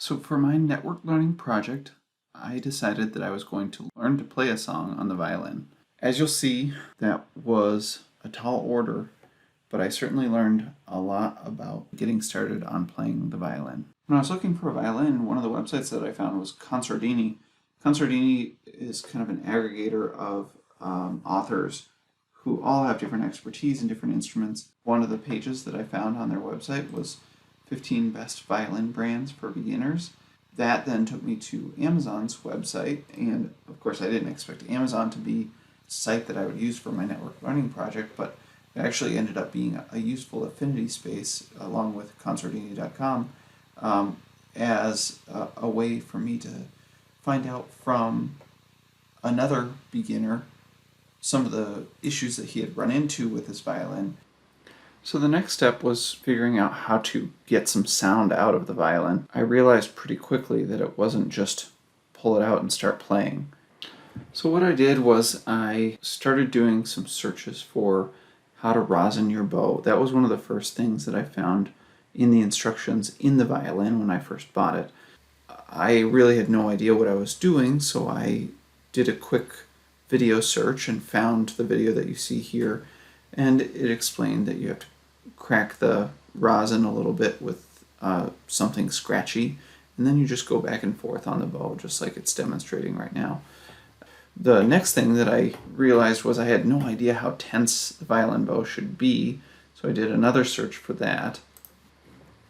So for my network learning project, I decided that I was going to learn to play a song on the violin. As you'll see, that was a tall order, but I certainly learned a lot about getting started on playing the violin. When I was looking for a violin, one of the websites that I found was Concertini. Concertini is kind of an aggregator of authors who all have different expertise in different instruments. One of the pages that I found on their website was 15 best violin brands for beginners. That then took me to Amazon's website, and of course I didn't expect Amazon to be a site that I would use for my network learning project, but it actually ended up being a useful affinity space along with concertini.com as a way for me to find out from another beginner some of the issues that he had run into with his violin. So the next step was figuring out how to get some sound out of the violin. I realized pretty quickly that it wasn't just pull it out and start playing. So what I did was I started doing some searches for how to rosin your bow. That was one of the first things that I found in the instructions in the violin when I first bought it. I really had no idea what I was doing, so I did a quick video search and found the video that you see here, and it explained that you have to crack the rosin a little bit with something scratchy, and then you just go back and forth on the bow just like it's demonstrating right now. The next thing that I realized was I had no idea how tense the violin bow should be, so I did another search for that,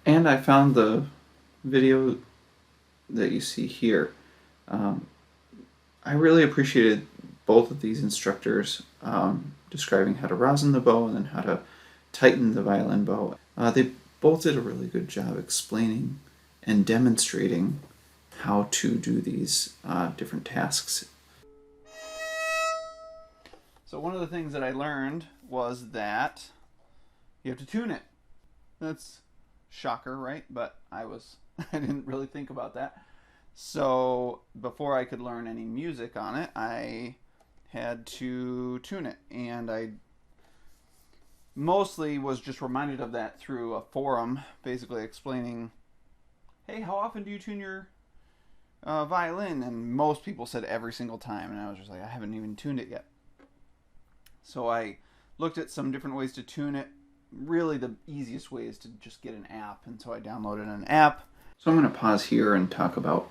and I found the video that you see here. I really appreciated both of these instructors describing how to rosin the bow and then how to tighten the violin bow. They both did a really good job explaining and demonstrating how to do these different tasks. So one of the things that I learned was that you have to tune it. That's shocker, right? But I didn't really think about that. So before I could learn any music on it, I had to tune it, and I mostly was just reminded of that through a forum basically explaining, hey, how often do you tune your violin? And most people said every single time, and I was just like, I haven't even tuned it yet. So I looked at some different ways to tune it. Really the easiest way is to just get an app, and so I downloaded an app. So I'm going to pause here and talk about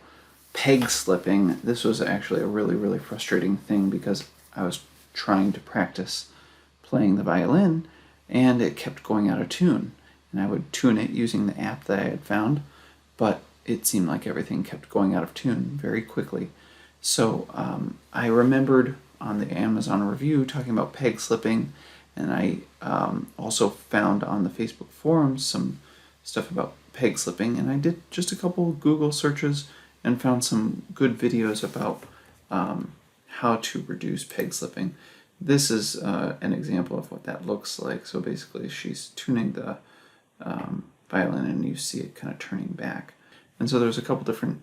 peg slipping. This was actually a really frustrating thing because I was trying to practice playing the violin and it kept going out of tune, and I would tune it using the app that I had found, but it seemed like everything kept going out of tune very quickly. So I remembered on the Amazon review talking about peg slipping, and I also found on the Facebook forums some stuff about peg slipping, and I did just a couple of Google searches and found some good videos about how to reduce peg slipping. This is an example of what that looks like. So basically she's tuning the violin and you see it kind of turning back. And so there's a couple different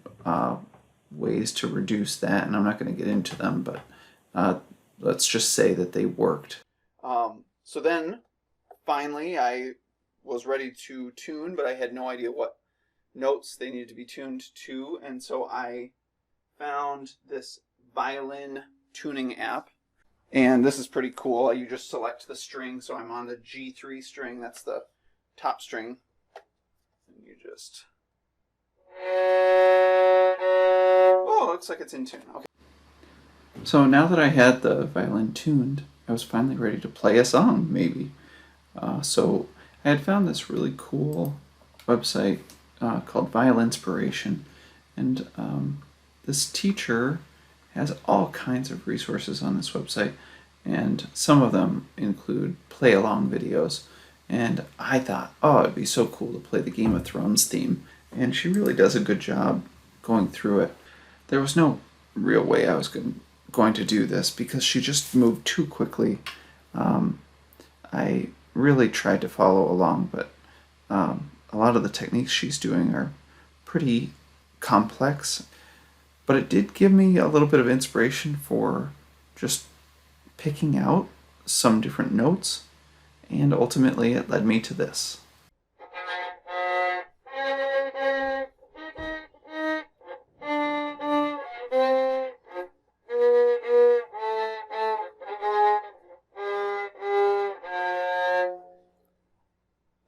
ways to reduce that, and I'm not going to get into them, but let's just say that they worked. So then finally I was ready to tune, but I had no idea what notes they needed to be tuned to, and so I found this violin tuning app, and this is pretty cool. You just select the string, so I'm on the G3 string, that's the top string, and you just, oh, it looks like it's in tune. Okay. So now that I had the violin tuned, I was finally ready to play a song, maybe. So I had found this really cool website called Violinspiration, and this teacher has all kinds of resources on this website, and some of them include play-along videos, and I thought, oh, it'd be so cool to play the Game of Thrones theme, and she really does a good job going through it. There was no real way I was going to do this because she just moved too quickly. I really tried to follow along, but a lot of the techniques she's doing are pretty complex, but it did give me a little bit of inspiration for just picking out some different notes, and ultimately it led me to this.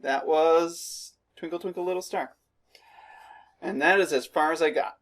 That was Twinkle Twinkle Little Star. And that is as far as I got.